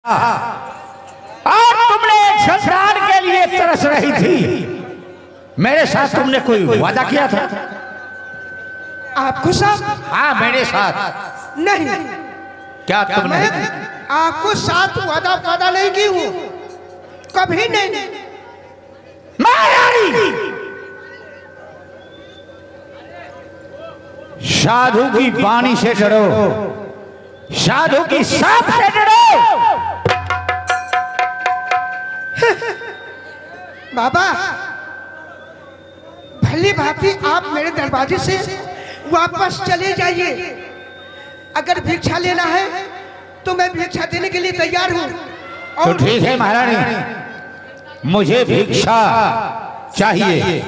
और तुमने संसार के लिए तरस रही थी, मेरे साथ तुमने कोई वादा किया था? आपको साथ? हाँ मेरे साथ। नहीं। क्या तुमने? आपको साथ वादा नहीं की हूँ, कभी नहीं। महारानी, साधु की वाणी से डरो, साधु की सांप से डरो। बाबा, भली भांति आप मेरे दरवाजे से वापस चले जाइए। अगर भिक्षा लेना है तो मैं भिक्षा देने के लिए तैयार हूँ। तो ठीक है महारानी, मुझे भिक्षा चाहिए।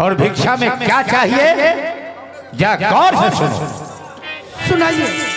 और भिक्षा में क्या चाहिए, जा गौर से सुनो। सुनाइए।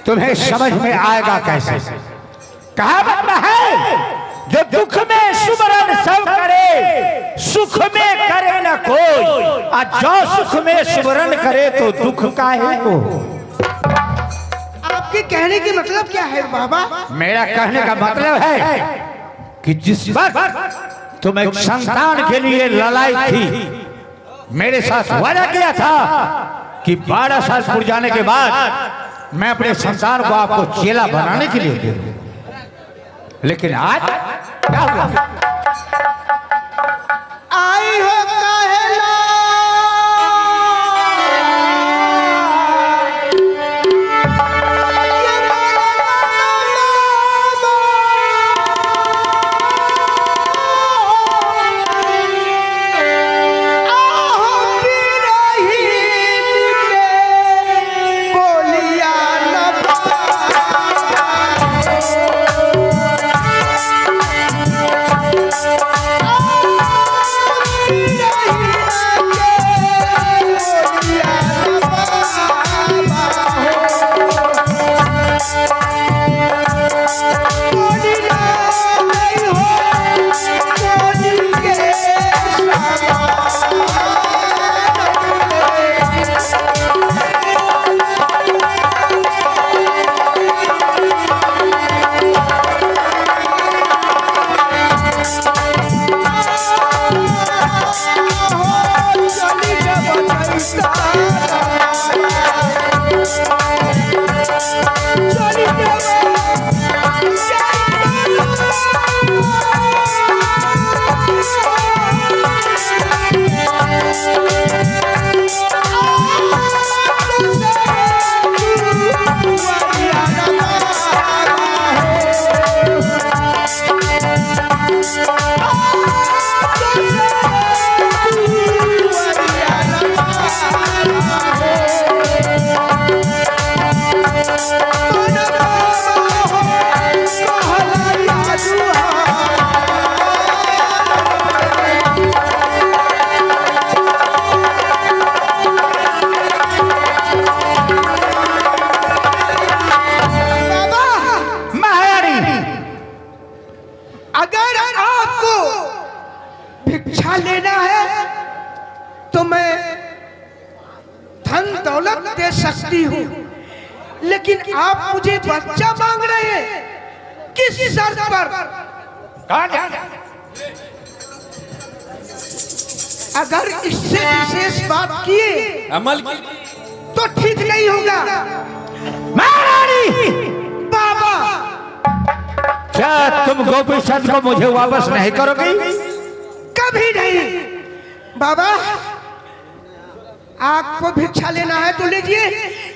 तुम्हें समझ में आएगा कैसे? कहावत है, जो दुख में सुमरन सब करे, सुख में करे न कोई, और जो सुख में सुमरन करे तो दुख काहे को। आपके कहने की मतलब क्या है बाबा? मेरा कहने का मतलब है कि जिस वक्त तुम एक संतान के लिए लड़ाई थी, मेरे साथ वादा किया था कि 12 साल पूरे जाने के बाद मैं अपने संतान को आपको चेला बनाने के लिए दे दूं। लेकिन आज क्या हुआ? आई हो काहेला लेना है तो मैं धन दौलत दे सकती हूँ, लेकिन आप मुझे बच्चा मांग रहे हैं, किस शर्त पर? अगर इससे विशेष बात किए अमल तो ठीक नहीं होगा। महारानी बाबा, क्या तुम गोपी चंद को मुझे वापस नहीं करोगी? कभी नहीं। बाबा, आपको भिक्षा लेना है तो लीजिए,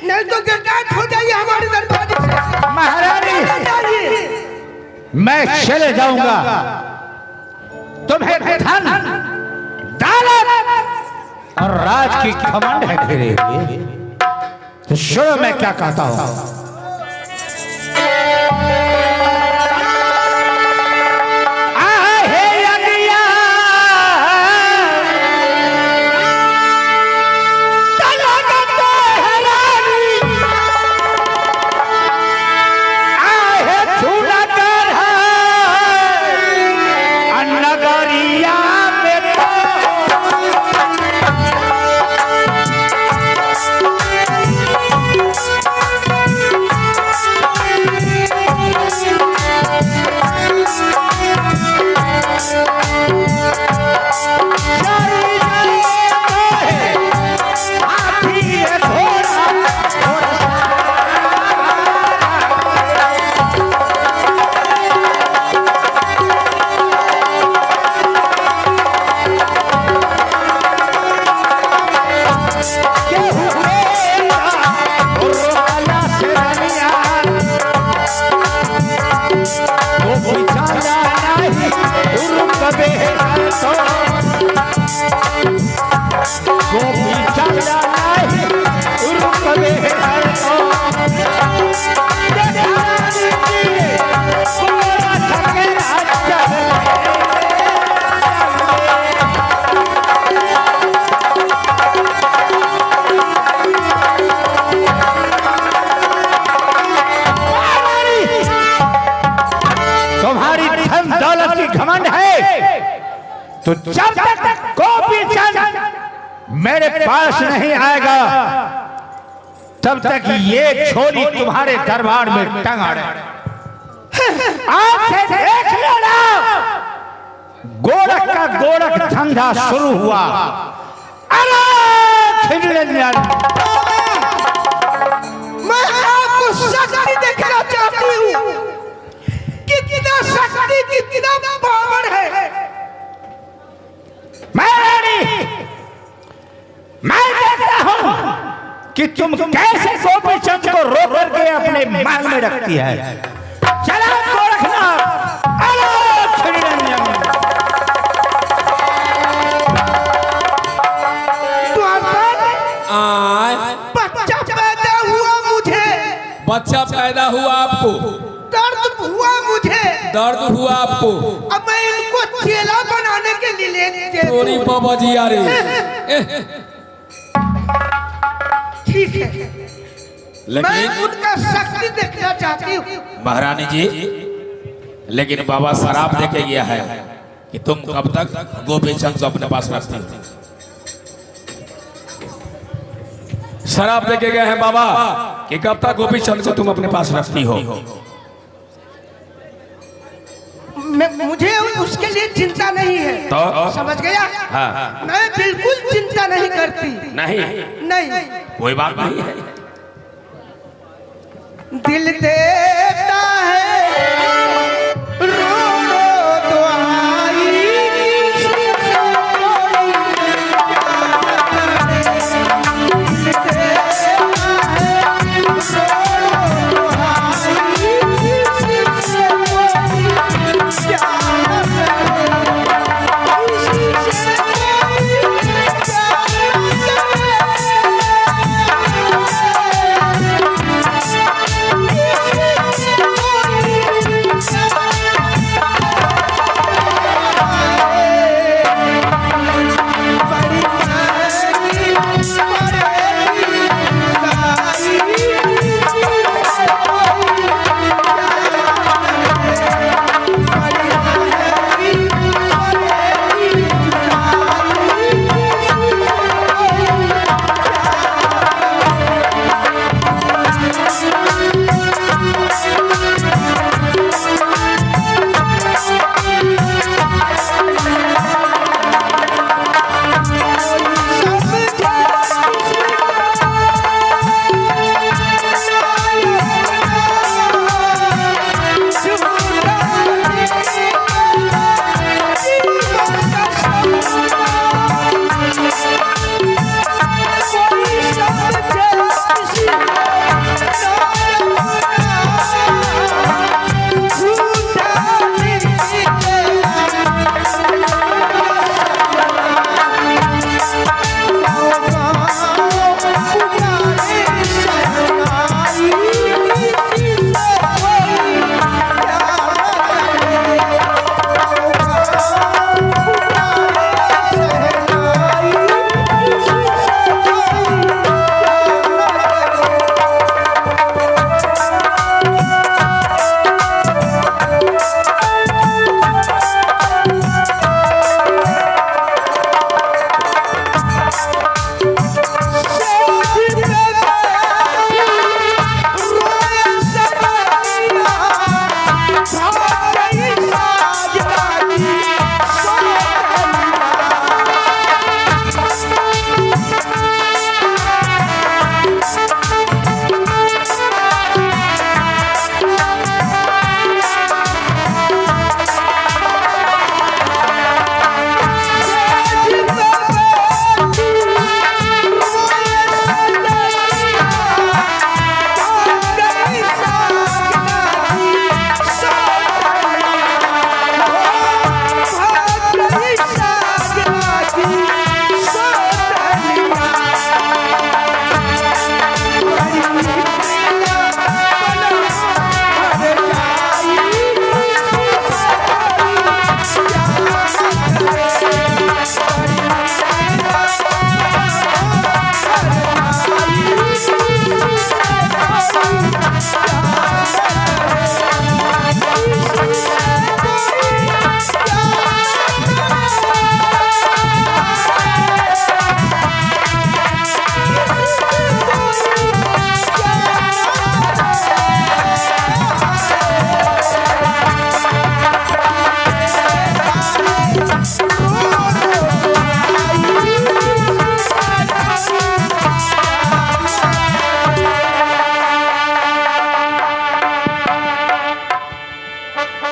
नहीं तो गिरदाट हो जाइए हमारे दरबार से। महारानी मैं चले जाऊंगा, तुम्हें धन दौलत और राज की घमंड है घेरे हुए। तो सुनो मैं क्या कहता हूं। तुम्हारी धन दौलत की घमंड है तो जब तक गोपी चंद मेरे पास नहीं आएगा तब तक ये छोरी तुम्हारे दरबार में टंगा रहे। आज से देख लेना, गोरख का गोरख धंधा शुरू हुआ। अरे मैं आपको शक्ति देखना चाहती हूँ, कितना शक्ति, कितना पावर है। मैं देखता हूँ कि तुम कैसे गोपी चंद को रोक करके अपने महल में रखती है। चला गोरखनाथ, बच्चा पैदा हुआ मुझे, बच्चा पैदा हुआ आपको, दर्द हुआ मुझे, दर्द हुआ आपको। अब मैं इनको चेला बनाने के लिए लेते थोड़ी बाबा जी आ रही। ठीक है, मैं लेकिन उनका शक्ति देखना चाहती हूँ। महारानी जी, लेकिन बाबा शराब देके गया है कि तुम कब तक गोपी चंद को अपने पास रखती हो। शराब देके गए हैं बाबा कि कब तक गोपी चंद को तुम अपने पास रखती हो। मुझे उसके लिए चिंता नहीं है, तो समझ गया? हाँ। मैं बिल्कुल चिंता नहीं करती। नहीं, नहीं, कोई बात नहीं है। दिल दे